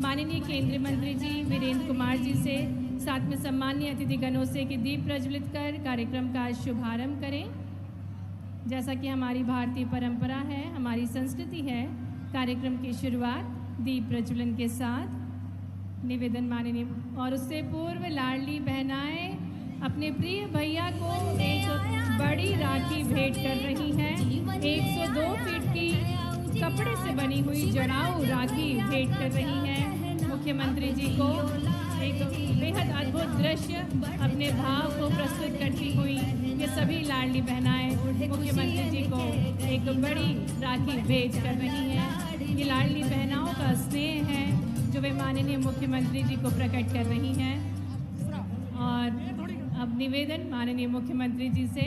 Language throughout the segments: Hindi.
माननीय केंद्रीय मंत्री जी वीरेंद्र कुमार जी से, साथ में सम्मानीय अतिथिगणों से कि दीप प्रज्वलित कर कार्यक्रम का शुभारंभ करें। जैसा कि हमारी भारतीय परंपरा है, हमारी संस्कृति है, कार्यक्रम की शुरुआत दीप प्रज्वलन के साथ। निवेदन माननीय। और उससे पूर्व लाडली बहनाएं अपने प्रिय भैया को एक बड़ी राखी भेंट कर रही हैं। 102 फीट की कपड़े से बनी हुई जड़ाऊ राखी भेंट कर रही हैं मुख्यमंत्री जी को। एक बेहद अद्भुत दृश्य अपने भाव को प्रस्तुत करती हुई ये सभी लाडली बहनाएं मुख्यमंत्री जी को एक बड़ी राखी भेंट कर रही हैं। ये लाडली बहनाओं का स्नेह है जो वे माननीय मुख्यमंत्री जी को प्रकट कर रही हैं। और अब निवेदन माननीय मुख्यमंत्री जी से।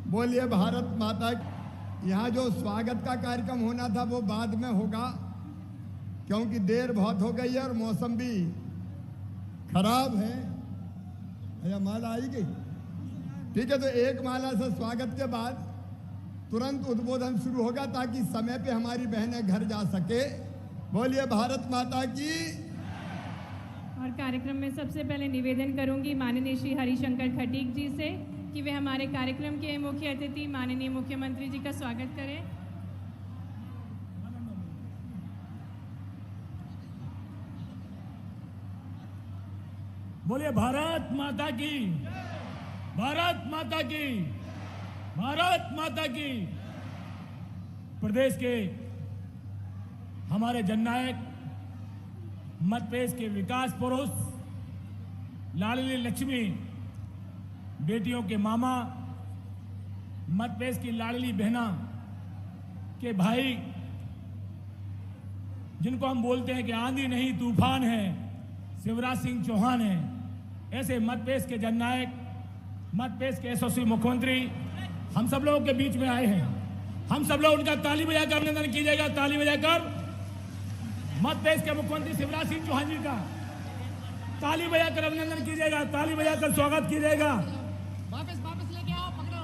बोलिए भारत माता। यहाँ जो स्वागत का कार्यक्रम होना था वो बाद में होगा, क्योंकि देर बहुत हो गई है और मौसम भी खराब है। अरे माला आई गई, ठीक है। तो एक माला से स्वागत के बाद तुरंत उद्बोधन शुरू होगा ताकि समय पे हमारी बहनें घर जा सके। बोलिए भारत माता की। और कार्यक्रम में सबसे पहले निवेदन करूंगी माननीय श्री हरिशंकर खटीक जी से कि वे हमारे कार्यक्रम के मुख्य अतिथि माननीय मुख्यमंत्री जी का स्वागत करें। बोलिए भारत माता की, भारत माता की, भारत माता की। प्रदेश के हमारे जननायक, मध्य प्रदेश के विकास पुरुष, लाडली लक्ष्मी बेटियों के मामा, मध्य प्रदेश की लाडली बहना के भाई, जिनको हम बोलते हैं कि आंधी नहीं तूफान है, शिवराज सिंह चौहान है। ऐसे मध्य प्रदेश के जननायक, मध्य प्रदेश के यशस्वी मुख्यमंत्री हम सब लोगों के बीच में आए हैं। हम सब लोग उनका ताली बजाकर अभिनंदन कीजिएगा। ताली बजाकर मध्य प्रदेश के मुख्यमंत्री शिवराज सिंह चौहान जी का ताली बजाकर अभिनंदन कीजिएगा। ताली बजाकर स्वागत कीजिएगा। वापस लेके आओ, पकड़ो।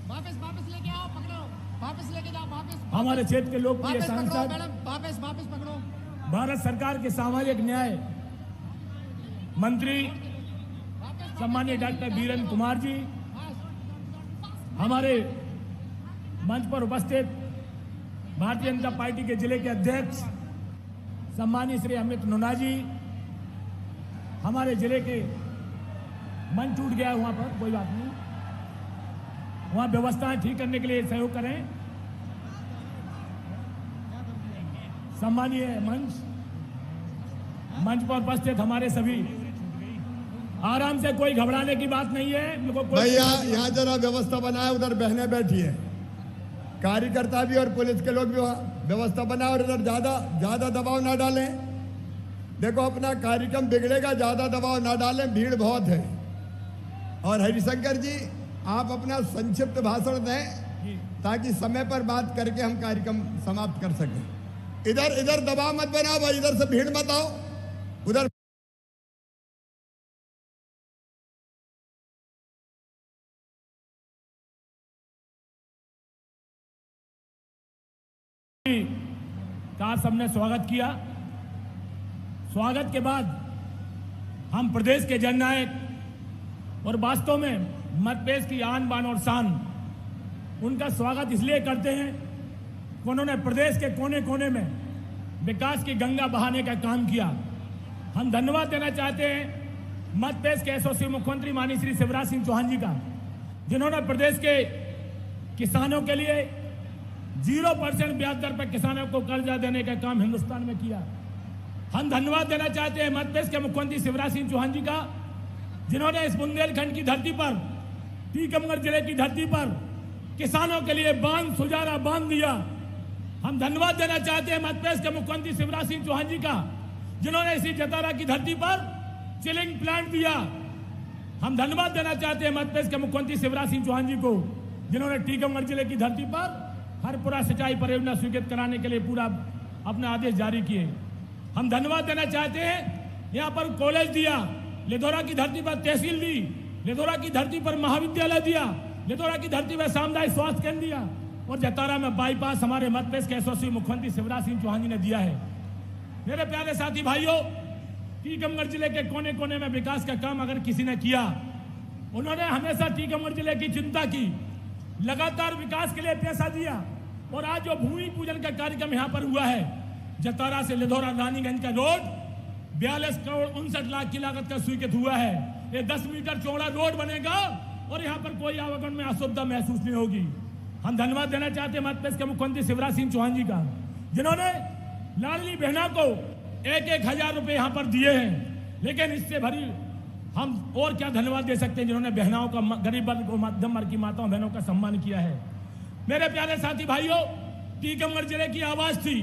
वापस लेके आओ, पकड़ो। वापस लेके जाओ, वापस। हमारे क्षेत्र के लोकप्रिय सांसद, वापस पकड़ो। भारत सरकार के सामाजिक न्याय मंत्री सम्मानीय डॉक्टर वीरेंद्र कुमार जी, हमारे मंच पर उपस्थित भारतीय जनता पार्टी के जिले के अध्यक्ष सम्मानीय श्री अमित नोना जी, हमारे जिले के मंच टूट गया है वहां पर, कोई बात नहीं, वहां व्यवस्थाएं ठीक करने के लिए सहयोग करें। सम्मानीय मंच पर उपस्थित हमारे सभी, आराम से, कोई घबराने की बात नहीं है। भैया यहाँ जरा व्यवस्था बनाए, उधर बहनें बैठी है, कार्यकर्ता भी और पुलिस के लोग भी व्यवस्था बनाए, और इधर ज्यादा दबाव ना डालें। देखो अपना कार्यक्रम बिगड़ेगा, ज्यादा दबाव ना डालें, भीड़ बहुत है। और हरिशंकर जी आप अपना संक्षिप्त भाषण दें ताकि समय पर बात करके हम कार्यक्रम समाप्त कर सकें। इधर दबाव मत बनाओ भाई, इधर से भीड़ मत आओ, उधर का सबने स्वागत किया। स्वागत के बाद हम प्रदेश के जननायक और वास्तव में मध्य प्रदेश की आन बान और शान, उनका स्वागत इसलिए करते हैं कि उन्होंने प्रदेश के कोने कोने में विकास की गंगा बहाने का काम किया। हम धन्यवाद देना चाहते हैं मध्य प्रदेश के यशस्वी मुख्यमंत्री माननीय श्री शिवराज सिंह चौहान जी का, जिन्होंने प्रदेश के किसानों के लिए 0% ब्याज दर पर किसानों को कर्जा देने का काम हिंदुस्तान में किया। हम धन्यवाद देना चाहते हैं मध्य प्रदेश के मुख्यमंत्री शिवराज सिंह चौहान जी का, जिन्होंने इस बुंदेलखंड की धरती पर, टीकमगढ़ जिले की धरती पर किसानों के लिए बांध, सुजारा बांध दिया। हम धन्यवाद देना चाहते हैं मध्य प्रदेश के मुख्यमंत्री शिवराज सिंह चौहान जी का, जिन्होंने इसी जतारा की धरती पर चिलिंग प्लांट दिया। हम धन्यवाद देना चाहते हैं मध्य प्रदेश के मुख्यमंत्री शिवराज सिंह चौहान जी को, जिन्होंने टीकमगढ़ जिले की धरती पर हरपुरा सिंचाई परियोजना स्वीकृत कराने के लिए पूरा अपने आदेश जारी किए। हम धन्यवाद देना चाहते हैं, यहाँ पर कॉलेज दिया, लिधौरा की धरती पर तहसील दी, लिधौरा की धरती पर महाविद्यालय दिया, लिधौरा की धरती पर सामुदायिक स्वास्थ्य केंद्र दिया, और जतारा में बाईपास हमारे मध्य प्रदेश के यशस्वी मुख्यमंत्री शिवराज सिंह चौहान जी ने दिया है। मेरे प्यारे साथी भाइयों, टीकमगढ़ जिले के कोने कोने में विकास का काम अगर किसी ने किया, उन्होंने हमेशा टीकमगढ़ जिले की चिंता की, लगातार विकास के लिए पैसा दिया। और आज जो भूमि पूजन का कार्यक्रम यहाँ पर हुआ है, जतारा से लिधौरा रानीगंज का रोड 42 करोड़ 59 लाख की लागत का स्वीकृत हुआ है। ये 10 मीटर चौड़ा रोड बनेगा और यहाँ पर कोई आवागमन में असुविधा महसूस नहीं होगी। हम धन्यवाद देना चाहते हैं मध्य प्रदेश के मुख्यमंत्री शिवराज सिंह चौहान जी का, जिन्होंने लाडली बहना को 1,000 रुपए यहाँ पर दिए हैं। लेकिन इससे भरी हम और क्या धन्यवाद दे सकते हैं, जिन्होंने बहनाओं का, गरीब वर्ग को, मध्यम वर्ग की माताओं बहनों का सम्मान किया है। मेरे प्यारे साथी भाइयों, टीकमगढ़ जिले की आवाज थी,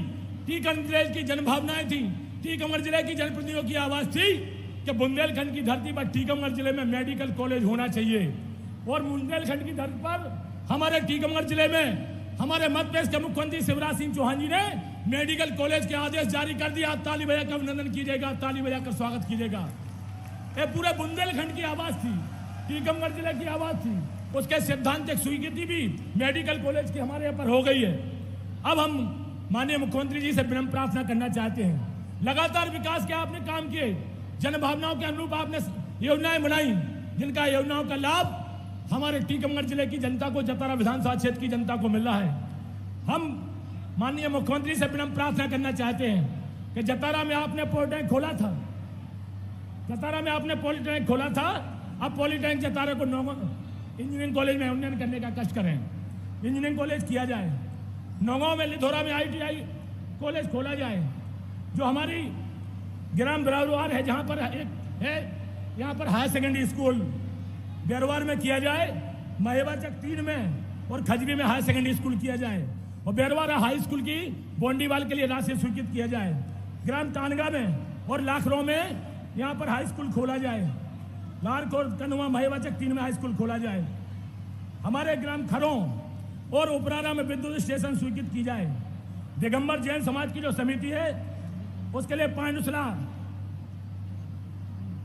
टीकमगढ़ जिले की जनभावनाएं थी, टीकमगढ़ जिले की जनप्रतिनिधियों की आवाज थी कि बुंदेलखंड की धरती पर टीकमगढ़ जिले में मेडिकल कॉलेज होना चाहिए। और बुंदेलखंड की धरती पर हमारे टीकमगढ़ जिले में हमारे मध्य प्रदेश के मुख्यमंत्री शिवराज सिंह चौहान जी ने मेडिकल कॉलेज के आदेश जारी कर दिया। ताली बजाकर अभिनंदन कीजिएगा, ताली बजाकर स्वागत कीजिएगा। ये पूरे बुंदेलखंड की आवाज थी, टीकमगढ़ जिले की आवाज थी। उसके सैद्धांतिक स्वीकृति भी मेडिकल कॉलेज की हमारे यहाँ पर हो गई है। अब हम माननीय मुख्यमंत्री जी से विनम्र प्रार्थना करना चाहते हैं, लगातार विकास के आपने काम किए, जनभावनाओं के अनुरूप आपने योजनाएं बनाई, जिनका योजनाओं का लाभ हमारे टीकमगढ़ जिले की जनता को, जतारा विधानसभा क्षेत्र की जनता को मिल रहा है। हम माननीय मुख्यमंत्री से विनम्र प्रार्थना करना चाहते हैं कि जतारा में आपने पॉलिटेक्निक खोला था, जतारा में आपने पॉलिटेक्निक खोला था, अब पॉलिटेक्निक जतारा को इंजीनियरिंग कॉलेज में उन्नयन करने का कष्ट करें, इंजीनियरिंग कॉलेज किया जाए। नौगांव में लिधौरा में ITI कॉलेज खोला जाए। जो हमारी ग्राम बरावर है, जहाँ पर एक है, यहाँ पर हायर सेकेंडरी स्कूल बेरवार में किया जाए, महेवाचक 3 में और खजरी में हायर सेकेंडरी स्कूल किया जाए। और बेरवार हाई स्कूल की बोंडीवाल के लिए राशि स्वीकृत किया जाए। ग्राम तानगा में और लाखरों में यहाँ पर हाई स्कूल खोला जाए। लाख और कनुआ महेवाचक 3 में हाई स्कूल खोला जाए। हमारे ग्राम खरों और उपरारा में विद्युत स्टेशन स्वीकृत की जाए। दिगंबर जैन समाज की जो समिति है, उसके लिए पांडुसला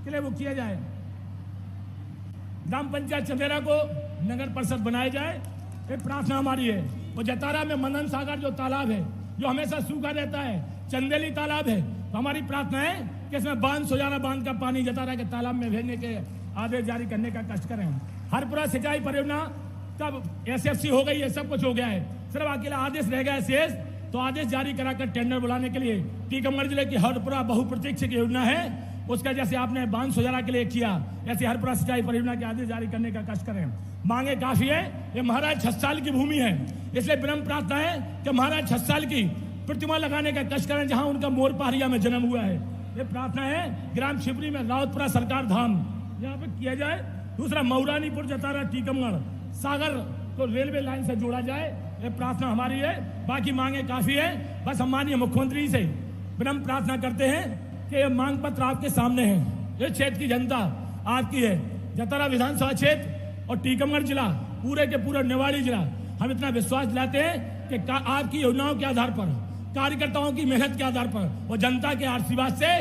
के लिए वो किया जाए। ग्राम पंचायत चंदेरा को नगर परिषद बनाया जाए, ये प्रार्थना हमारी है। और जतारा में मंदन सागर जो तालाब है, जो हमेशा सूखा रहता है, चंदेली तालाब है, तो हमारी प्रार्थना है कि इसमें बांध सोजाना बांध का पानी जतारा के तालाब में भेजने के आदेश जारी करने का कष्ट करें। हरपुरा सिंचाई परियोजना तब SFC हो गई है, सब कुछ हो गया है, सिर्फ अकेला आदेश रह गया है शेष। तो आदेश जारी कराकर टेंडर बुलाने के लिए टीकमगढ़ जिले की हरपुरा बहुप्रतीक्षित योजना है, उसका जैसे आपने बांध सोजाना के लिए किया, ऐसे हरपुरा सिंचाई परियोजना के आदेश जारी करने का कष्ट करें। मांगे काफी है, ये महाराज छत्साल की भूमि है, इसलिए विनम्र प्रार्थना है कि महाराज छत्साल की प्रतिमा लगाने का कष्ट करें, जहां उनका मोर पहाड़िया में जन्म हुआ है। ये प्रार्थना है। ग्राम शिवरी में रावतपुरा सरकार धाम यहाँ पे किया जाए। दूसरा, मऊरानीपुर जतारा टीकमगढ़ सागर को रेलवे लाइन से जोड़ा जाए, ये प्रार्थना हमारी है। बाकी मांगे काफी है। बस हम माननीय मुख्यमंत्री से विनम्र प्रार्थना करते हैं कि ये मांग पत्र आपके सामने है, ये क्षेत्र की जनता आपकी है। जतारा विधानसभा क्षेत्र और टीकमगढ़ जिला, पूरे के पूरे निवाड़ी जिला, हम इतना विश्वास दिलाते हैं कि आपकी योजनाओं के आधार पर, कार्यकर्ताओं की मेहनत के आधार पर और जनता के आशीर्वाद से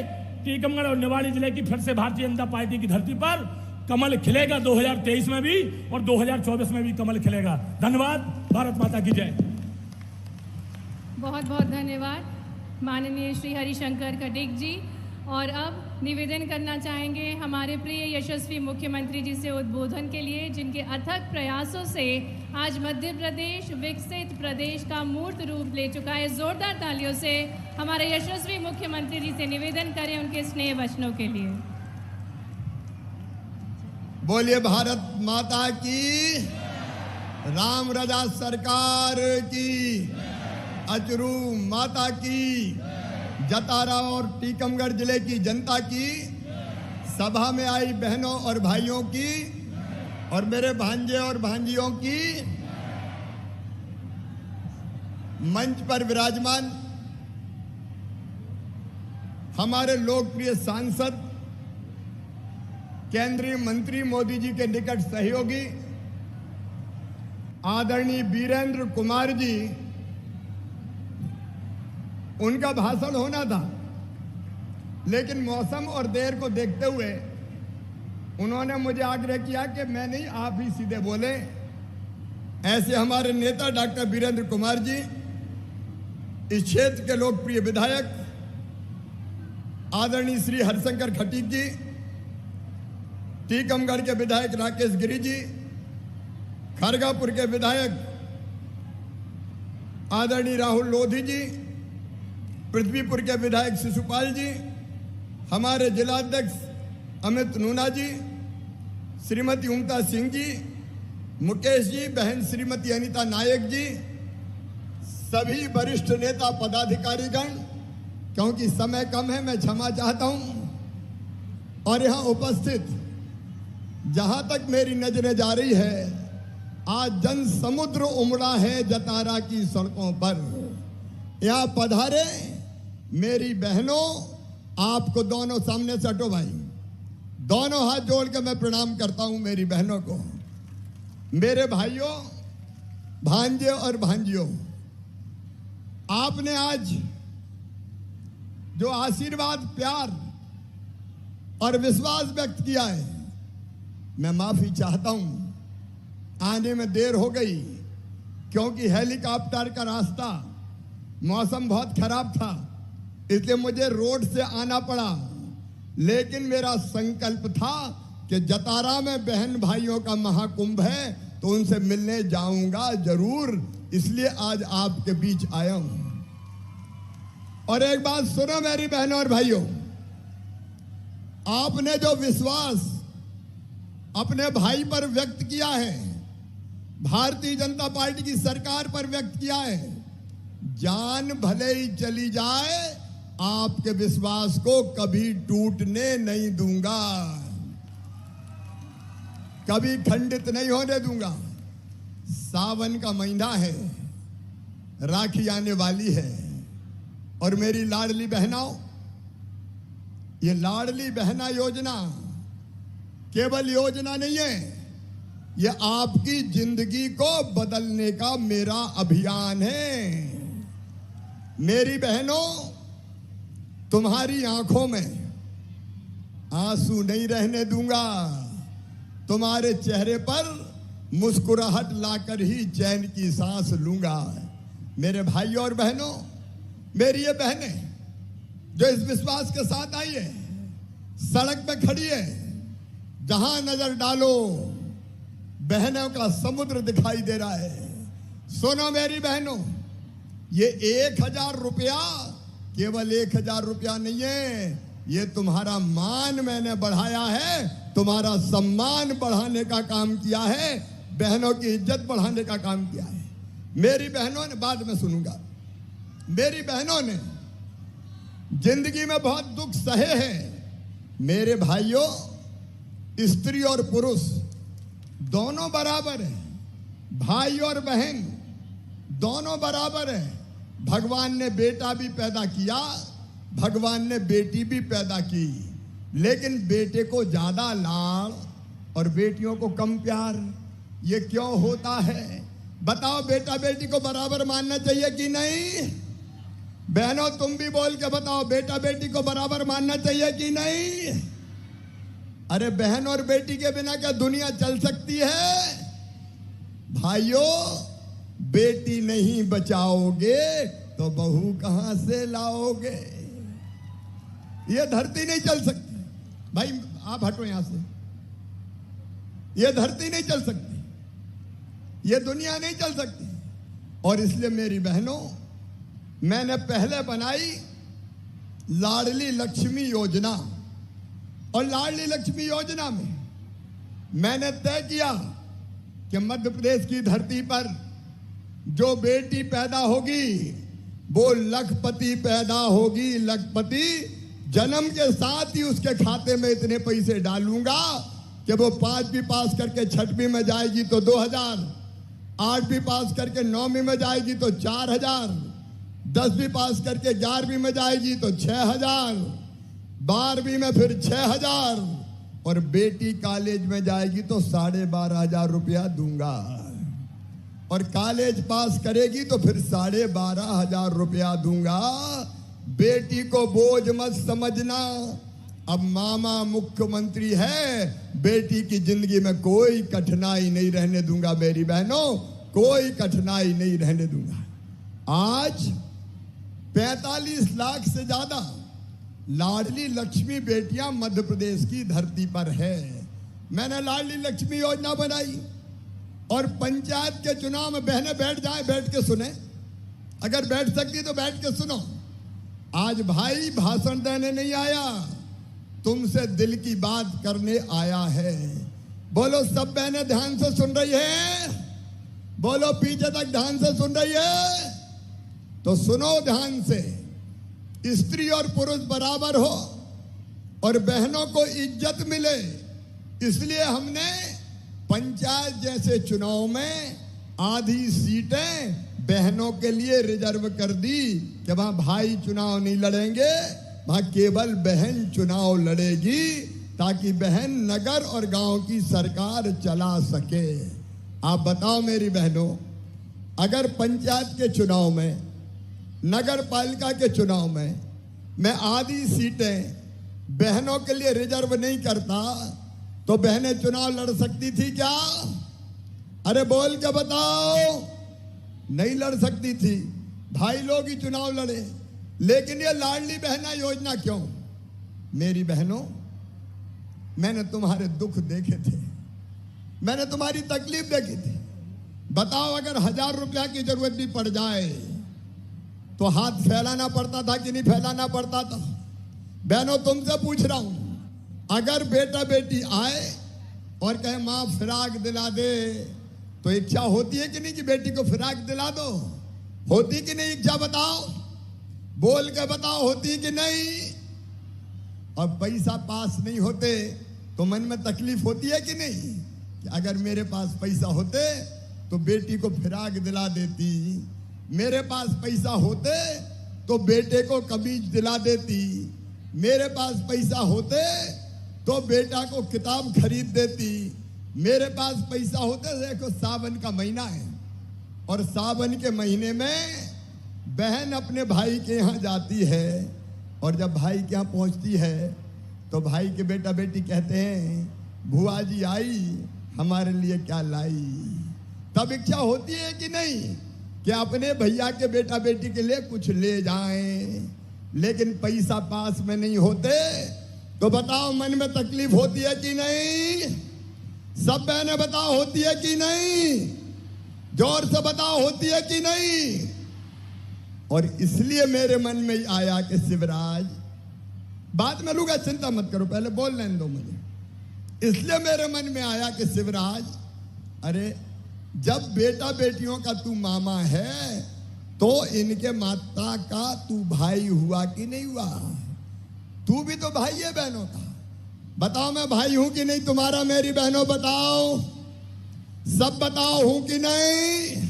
टीकमगढ़ और निवाड़ी जिले की फिर से भारतीय जनता पार्टी की धरती पर कमल खिलेगा। 2023 में भी और 2024 में भी कमल खिलेगा। धन्यवाद। भारत माता की जय। बहुत बहुत धन्यवाद माननीय श्री हरिशंकर खटीक जी। और अब निवेदन करना चाहेंगे हमारे प्रिय यशस्वी मुख्यमंत्री जी से उद्बोधन के लिए, जिनके अथक प्रयासों से आज मध्य प्रदेश विकसित प्रदेश का मूर्त रूप ले चुका है। जोरदार तालियों से हमारे यशस्वी मुख्यमंत्री जी से निवेदन करें उनके स्नेह वचनों के लिए। बोलिए भारत माता की, राम रजा सरकार की, अचरू माता की, जतारा और टीकमगढ़ जिले की जनता की, सभा में आई बहनों और भाइयों की और मेरे भांजे और भांजियों की, मंच पर विराजमान हमारे लोकप्रिय सांसद, केंद्रीय मंत्री मोदी जी के निकट सहयोगी आदरणीय वीरेंद्र कुमार जी, उनका भाषण होना था, लेकिन मौसम और देर को देखते हुए उन्होंने मुझे आग्रह किया कि मैं नहीं, आप ही सीधे बोले। ऐसे हमारे नेता डॉक्टर वीरेंद्र कुमार जी, इस क्षेत्र के लोकप्रिय विधायक, आदरणीय श्री हरिशंकर खटीक जी, टीकमगढ़ के विधायक राकेश गिरी जी, खरगापुर के विधायक आदरणीय राहुल लोधी जी, पृथ्वीपुर के विधायक शिशुपाल जी, हमारे जिलाध्यक्ष अमित नूना जी, श्रीमती उमता सिंह जी, मुकेश जी, बहन श्रीमती अनीता नायक जी, सभी वरिष्ठ नेता पदाधिकारीगण, क्योंकि समय कम है मैं क्षमा चाहता हूं, और यहां उपस्थित जहां तक मेरी नजरें जा रही है, आज जन समुद्र उमड़ा है जतारा की सड़कों पर। यहां पधारे मेरी बहनों, आपको दोनों सामने से हटो भाई, दोनों हाथ जोड़ के मैं प्रणाम करता हूं मेरी बहनों को। मेरे भाइयों, भांजे और भांजियों, आपने आज जो आशीर्वाद, प्यार और विश्वास व्यक्त किया है, मैं माफी चाहता हूं, आने में देर हो गई क्योंकि हेलीकॉप्टर का रास्ता, मौसम बहुत खराब था, इसलिए मुझे रोड से आना पड़ा। लेकिन मेरा संकल्प था कि जतारा में बहन भाइयों का महाकुंभ है तो उनसे मिलने जाऊंगा जरूर, इसलिए आज आपके बीच आया हूं। और एक बात सुनो मेरी बहनों और भाइयों, आपने जो विश्वास अपने भाई पर व्यक्त किया है, भारतीय जनता पार्टी की सरकार पर व्यक्त किया है, जान भले ही चली जाए, आपके विश्वास को कभी टूटने नहीं दूंगा, कभी खंडित नहीं होने दूंगा। सावन का महीना है, राखी आने वाली है, और मेरी लाडली बहनों, ये लाडली बहना योजना केवल योजना नहीं है, ये आपकी जिंदगी को बदलने का मेरा अभियान है। मेरी बहनों, तुम्हारी आंखों में आंसू नहीं रहने दूंगा, तुम्हारे चेहरे पर मुस्कुराहट लाकर ही चैन की सांस लूंगा। मेरे भाइयों और बहनों, मेरी ये बहनें जो इस विश्वास के साथ आई है, सड़क पे खड़ी है, जहां नजर डालो बहनों का समुद्र दिखाई दे रहा है। सुनो मेरी बहनों, ये 1000 रुपया केवल 1000 रुपया नहीं है, ये तुम्हारा मान मैंने बढ़ाया है, तुम्हारा सम्मान बढ़ाने का काम किया है, बहनों की इज्जत बढ़ाने का काम किया है। मेरी बहनों ने, बाद में सुनूंगा, मेरी बहनों ने जिंदगी में बहुत दुख सहे हैं। मेरे भाइयों, स्त्री और पुरुष दोनों बराबर हैं, भाई और बहन दोनों बराबर हैं। भगवान ने बेटा भी पैदा किया, भगवान ने बेटी भी पैदा की, लेकिन बेटे को ज्यादा लाड़ और बेटियों को कम प्यार, ये क्यों होता है? बताओ, बेटा बेटी को बराबर मानना चाहिए कि नहीं? बहनों, तुम भी बोल के बताओ, बेटा बेटी को बराबर मानना चाहिए कि नहीं? अरे बहन और बेटी के बिना क्या दुनिया चल सकती है? भाइयों, बेटी नहीं बचाओगे तो बहू कहां से लाओगे? ये धरती नहीं चल सकती। भाई आप हटो यहां से, ये धरती नहीं चल सकती, ये दुनिया नहीं चल सकती। और इसलिए मेरी बहनों, मैंने पहले बनाई लाडली लक्ष्मी योजना, और लाडली लक्ष्मी योजना में मैंने तय किया कि मध्य प्रदेश की धरती पर जो बेटी पैदा होगी वो लखपति पैदा होगी, लखपति। जन्म के साथ ही उसके खाते में इतने पैसे डालूंगा कि वो 5वीं पास करके 6वीं में जाएगी तो 2000, 8वीं पास करके 9वीं में जाएगी तो 4000, 10वीं पास करके 11वीं में जाएगी तो 6000, 12वीं में फिर 6000, और बेटी कॉलेज में जाएगी तो 12,500 रुपया दूंगा, और कॉलेज पास करेगी तो फिर 12,500 रुपया दूंगा। बेटी को बोझ मत समझना, अब मामा मुख्यमंत्री है, बेटी की जिंदगी में कोई कठिनाई नहीं रहने दूंगा। मेरी बहनों, कोई कठिनाई नहीं रहने दूंगा। आज 45 लाख से ज्यादा लाडली लक्ष्मी बेटियां मध्य प्रदेश की धरती पर है। मैंने लाडली लक्ष्मी योजना बनाई और पंचायत के चुनाव में बहनें बैठ जाए, बैठ के सुने, अगर बैठ सकती तो बैठ के सुनो। आज भाई भाषण देने नहीं आया, तुमसे दिल की बात करने आया है। बोलो सब बहनें ध्यान से सुन रही है? बोलो पीछे तक ध्यान से सुन रही है? तो सुनो ध्यान से। स्त्री और पुरुष बराबर हो और बहनों को इज्जत मिले, इसलिए हमने पंचायत जैसे चुनाव में आधी सीटें बहनों के लिए रिजर्व कर दी कि वहां भाई चुनाव नहीं लड़ेंगे, वहां केवल बहन चुनाव लड़ेगी, ताकि बहन नगर और गांव की सरकार चला सके। आप बताओ मेरी बहनों, अगर पंचायत के चुनाव में, नगर पालिका के चुनाव में मैं आधी सीटें बहनों के लिए रिजर्व नहीं करता तो बहनें चुनाव लड़ सकती थी क्या? अरे बोल के बताओ। नहीं लड़ सकती थी, भाई लोग ही चुनाव लड़े। लेकिन ये लाडली बहना योजना क्यों? मेरी बहनों, मैंने तुम्हारे दुख देखे थे, मैंने तुम्हारी तकलीफ देखी थी। बताओ, अगर 1000 रुपया की जरूरत भी पड़ जाए तो हाथ फैलाना पड़ता था कि नहीं फैलाना पड़ता था? बहनों तुमसे पूछ रहा हूं, अगर बेटा बेटी आए और कहे माँ फिराक दिला दे, तो इच्छा होती है कि नहीं कि बेटी को फिराक दिला दो? होती कि नहीं इच्छा? बताओ, बोल के बताओ, होती कि नहीं? और पैसा पास नहीं होते तो मन में तकलीफ होती है कि नहीं कि अगर मेरे पास पैसा होते तो बेटी को फिराक दिला देती, मेरे पास पैसा होते तो बेटे को कमीज दिला देती, मेरे पास पैसा होते तो बेटा को किताब खरीद देती, मेरे पास पैसा होते। देखो सावन का महीना है और सावन के महीने में बहन अपने भाई के यहाँ जाती है और जब भाई के यहाँ पहुँचती है तो भाई के बेटा बेटी कहते हैं भुआ जी आई, हमारे लिए क्या लाई? तब इच्छा होती है कि नहीं कि अपने भैया के बेटा बेटी के लिए कुछ ले जाएं, लेकिन पैसा पास में नहीं होते तो बताओ मन में तकलीफ होती है कि नहीं? सब बहनें बताओ, होती है कि नहीं? जोर से बताओ, होती है कि नहीं? और इसलिए मेरे मन में आया कि शिवराज, बात में लूंगा, चिंता मत करो, पहले बोल लेने दो मुझे। इसलिए मेरे मन में आया कि शिवराज, अरे जब बेटा बेटियों का तू मामा है तो इनके माता का तू भाई हुआ कि नहीं हुआ? तू भी तो भाई है बहनों का। बताओ मैं भाई हूं कि नहीं तुम्हारा? मेरी बहनों बताओ, सब बताओ हूं कि नहीं?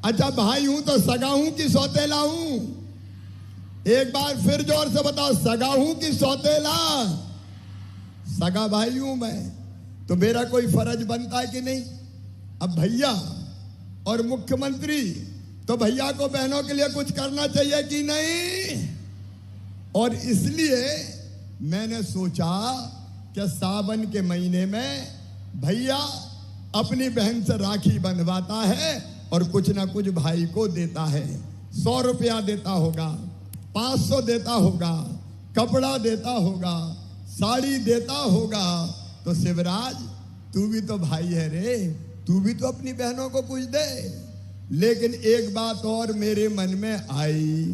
अच्छा भाई हूं तो सगा हूं कि सौतेला हूं? एक बार फिर जोर से बताओ, सगा हूं कि सौतेला? सगा भाई हूं मैं, तो मेरा कोई फर्ज बनता है कि नहीं? अब भैया और मुख्यमंत्री, तो भैया को बहनों के लिए कुछ करना चाहिए कि नहीं? और इसलिए मैंने सोचा कि सावन के महीने में भैया अपनी बहन से राखी बंधवाता है और कुछ ना कुछ भाई को देता है। 100 रुपया देता होगा, 500 देता होगा, कपड़ा देता होगा, साड़ी देता होगा। तो शिवराज तू भी तो भाई है रे, तू भी तो अपनी बहनों को कुछ दे। लेकिन एक बात और मेरे मन में आई,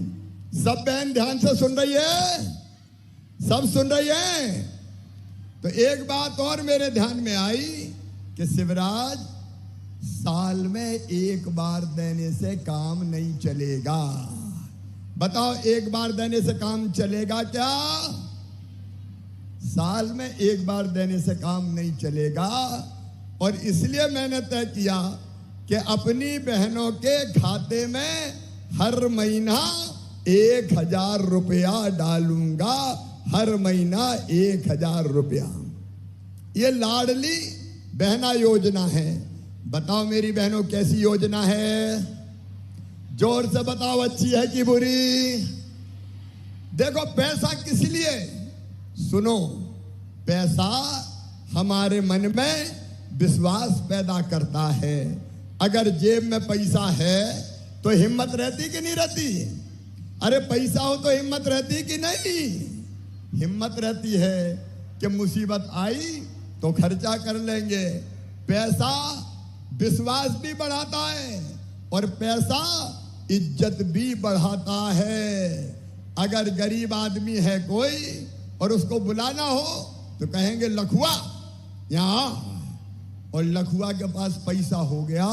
सब बहन ध्यान से सुन रही है? सब सुन रही है? तो एक बात और मेरे ध्यान में आई कि शिवराज, साल में एक बार देने से काम नहीं चलेगा। बताओ, एक बार देने से काम चलेगा क्या? साल में एक बार देने से काम नहीं चलेगा। और इसलिए मैंने तय किया कि अपनी बहनों के खाते में हर महीना 1000 रुपया डालूंगा, हर महीना 1000 रुपया। ये लाडली बहना योजना है। बताओ मेरी बहनों, कैसी योजना है? जोर से बताओ, अच्छी है कि बुरी? देखो, पैसा किस लिए? सुनो, पैसा हमारे मन में विश्वास पैदा करता है। अगर जेब में पैसा है तो हिम्मत रहती कि नहीं रहती? अरे पैसा हो तो हिम्मत रहती कि नहीं? हिम्मत रहती है कि मुसीबत आई तो खर्चा कर लेंगे। पैसा विश्वास भी बढ़ाता है और पैसा इज्जत भी बढ़ाता है। अगर गरीब आदमी है कोई और उसको बुलाना हो तो कहेंगे लखुआ यहाँ, और लखुआ के पास पैसा हो गया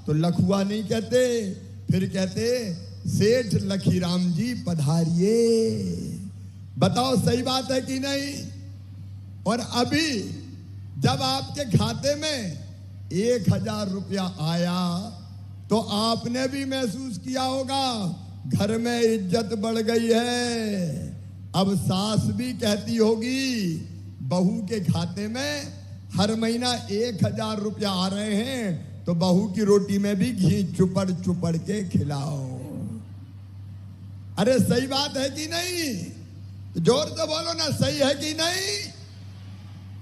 तो लखुआ नहीं कहते, फिर कहते सेठ लखीराम जी पधारिए। बताओ सही बात है कि नहीं? और अभी जब आपके खाते में 1000 रुपया आया तो आपने भी महसूस किया होगा घर में इज्जत बढ़ गई है। अब सास भी कहती होगी बहू के खाते में हर महीना 1000 रुपया आ रहे हैं तो बहू की रोटी में भी घी चुपड़ चुपड़ के खिलाओ। अरे सही बात है कि नहीं? जोर से बोलो ना, सही है कि नहीं?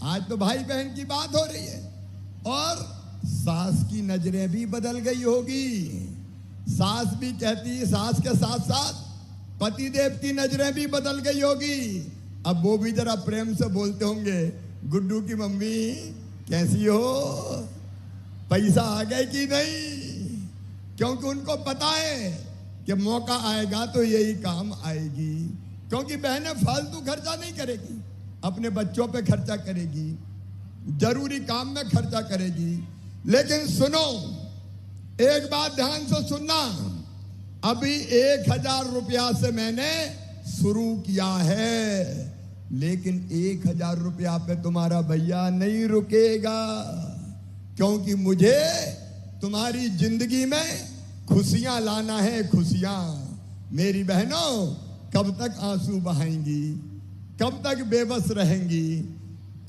आज तो भाई बहन की बात हो रही है। और सास की नजरें भी बदल गई होगी। सास भी कहती है, सास के साथ साथ पतिदेव की नजरें भी बदल गई होगी। अब वो भी जरा प्रेम से बोलते होंगे, गुड्डू की मम्मी कैसी हो, पैसा आ गए कि नहीं? क्योंकि उनको पता है कि मौका आएगा तो यही काम आएगी। क्योंकि बहनें फालतू खर्चा नहीं करेगी, अपने बच्चों पे खर्चा करेगी, जरूरी काम में खर्चा करेगी। लेकिन सुनो, एक बात ध्यान से सुनना, अभी 1000 रुपया से मैंने शुरू किया है, लेकिन 1000 रुपया पे तुम्हारा भैया नहीं रुकेगा। क्योंकि मुझे तुम्हारी जिंदगी में खुशियां लाना है, खुशियां। मेरी बहनों कब तक आंसू बहाएंगी, कब तक बेबस रहेंगी,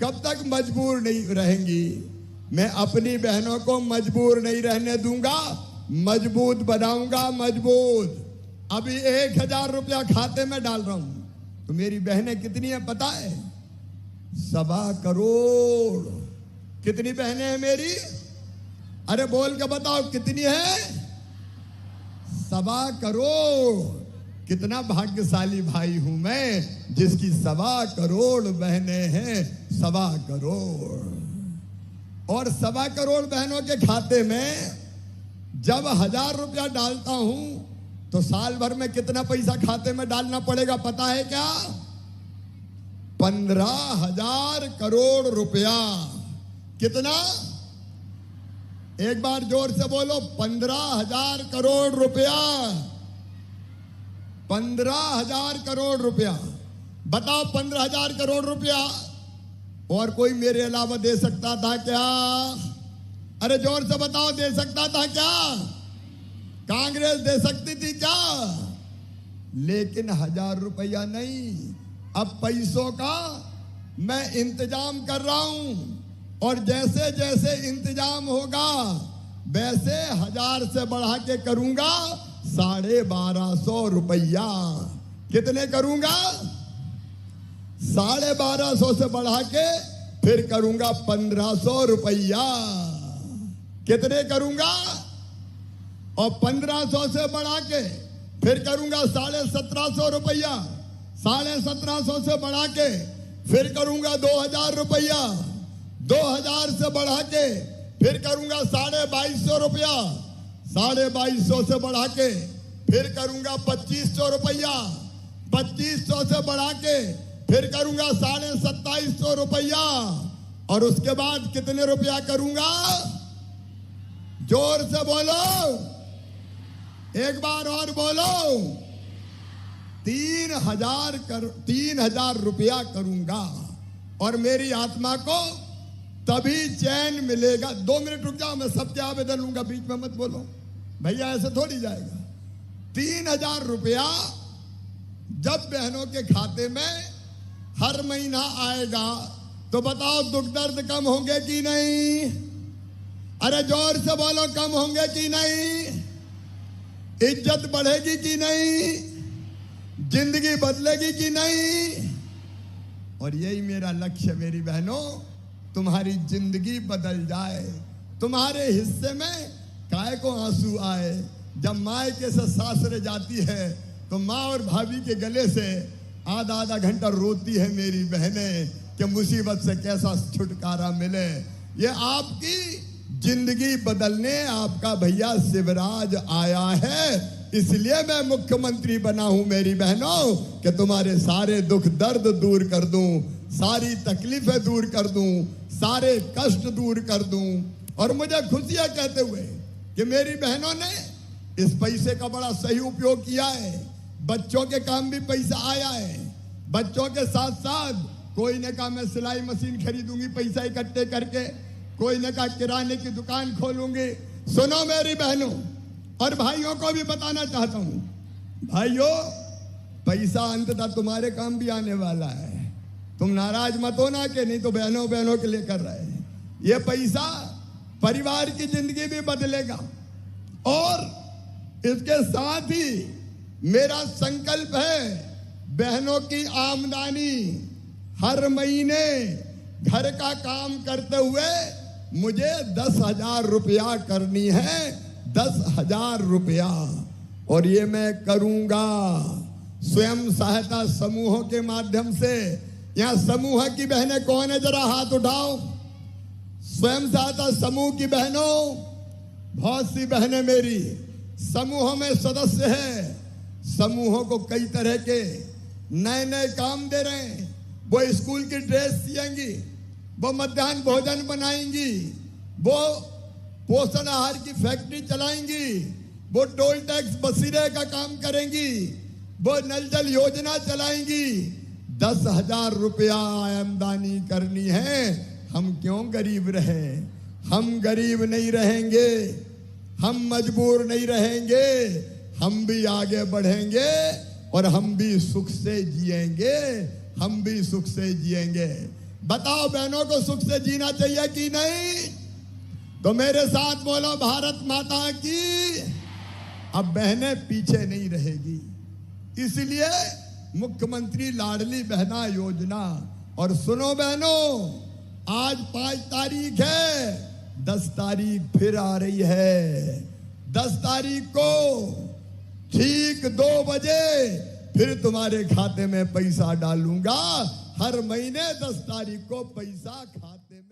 कब तक मजबूर नहीं रहेंगी? मैं अपनी बहनों को मजबूर नहीं रहने दूंगा, मजबूत बनाऊंगा, मजबूत। अभी 1000 रुपया खाते में डाल रहा हूं तो मेरी बहनें कितनी है पता है? 1.25 करोड़। कितनी बहनें हैं मेरी? अरे बोल के बताओ कितनी है? 1.25 करोड़। कितना भाग्यशाली भाई हूं मैं जिसकी 1.25 करोड़ बहनें हैं। 1.25 करोड़। और 1.25 करोड़ बहनों के खाते में जब 1000 रुपया डालता हूं तो साल भर में कितना पैसा खाते में डालना पड़ेगा पता है क्या? 15,000 करोड़ रुपया। कितना? एक बार जोर से बोलो, 15,000 करोड़ रुपया। 15,000 करोड़ रुपया। बताओ 15,000 करोड़ रुपया और कोई मेरे अलावा दे सकता था क्या? अरे जोर से बताओ, दे सकता था क्या? कांग्रेस दे सकती थी क्या? लेकिन 1000 रुपया नहीं। अब पैसों का मैं इंतजाम कर रहा हूं और जैसे जैसे इंतजाम होगा वैसे 1000 से बढ़ा के करूंगा 1250 रुपया। कितने करूंगा? 1250 से बढ़ा के फिर करूंगा 1500 रुपया। कितने करूंगा? और 1500 से बढ़ा के फिर करूंगा 1750 रुपया। 1750 से बढ़ा के फिर करूंगा 2000 रुपया। 2000 से बढ़ा के फिर करूंगा 2250 रुपया। 2250 से बढ़ा के फिर करूंगा 2500 रुपया। 2500 से बढ़ा के फिर करूंगा 2750 रुपया। और उसके बाद कितने रुपया करूंगा? जोर से बोलो, एक बार और बोलो। 3000 रुपया करूंगा और मेरी आत्मा को तभी चैन मिलेगा। 2 मिनट रुक जाओ, मैं सबके आवेदन लूंगा, बीच में मत बोलो भैया, ऐसे थोड़ी जाएगा। 3000 रुपया जब बहनों के खाते में हर महीना आएगा तो बताओ दुख दर्द कम होंगे कि नहीं? अरे जोर से बोलो, कम होंगे कि नहीं? इज्जत बढ़ेगी कि नहीं? जिंदगी बदलेगी कि नहीं? और यही मेरा लक्ष्य मेरी बहनों, तुम्हारी जिंदगी बदल जाए, तुम्हारे हिस्से में काय को आंसू आए। जब मायके से सासरे जाती है तो माँ और भाभी के गले से आधा आधा घंटा रोती है मेरी बहनें कि मुसीबत से कैसा छुटकारा मिले। ये आपकी जिंदगी बदलने आपका भैया शिवराज आया है, इसलिए मैं मुख्यमंत्री बना हूं मेरी बहनों कि तुम्हारे सारे दुख दर्द दूर कर दूं, सारी तकलीफें दूर कर दूं, सारे कष्ट दूर कर दूं। और मुझे खुशियां कहते हुए कि मेरी बहनों ने इस पैसे का बड़ा सही उपयोग किया है। बच्चों के काम भी पैसा आया है। बच्चों के साथ साथ कोई ने कहा मैं सिलाई मशीन खरीदूंगी पैसा इकट्ठे करके, कोई ने कहा किराने की दुकान खोलूंगी। सुनो मेरी बहनों और भाइयों को भी बताना चाहता हूं, भाइयों पैसा अंततः तुम्हारे काम भी आने वाला है। तुम नाराज मत होना कि नहीं तो बहनों बहनों के लिए कर रहे हैं। ये पैसा परिवार की जिंदगी भी बदलेगा। और इसके साथ ही मेरा संकल्प है बहनों की आमदनी हर महीने घर का काम करते हुए मुझे 10,000 रुपया करनी है, 10,000 रुपया। और ये मैं करूंगा स्वयं सहायता समूहों के माध्यम से। यहां समूह की बहनें कौन है, जरा हाथ उठाओ। स्वयं सहायता समूह की बहनों, बहुत सी बहनें मेरी समूहों में सदस्य हैं। समूहों को कई तरह के नए नए काम दे रहे हैं। वो स्कूल की ड्रेस सिएंगी, वो मध्याह्न भोजन बनाएंगी, वो पोषण आहार की फैक्ट्री चलाएंगी, वो टोल टैक्स बसीरे का काम करेंगी, वो नल जल योजना चलाएंगी। 10,000 रुपया आमदनी करनी है। हम क्यों गरीब रहे? हम गरीब नहीं रहेंगे, हम मजबूर नहीं रहेंगे, हम भी आगे बढ़ेंगे और हम भी सुख से जिएंगे, हम भी सुख से जिएंगे। बताओ बहनों को सुख से जीना चाहिए कि नहीं? तो मेरे साथ बोलो भारत माता की। अब बहनें पीछे नहीं रहेगी, इसलिए मुख्यमंत्री लाडली बहना योजना। और सुनो बहनों, आज 5 तारीख है, 10 तारीख फिर आ रही है। 10 तारीख को ठीक 2 बजे फिर तुम्हारे खाते में पैसा डालूंगा। हर महीने 10 तारीख को पैसा खाते में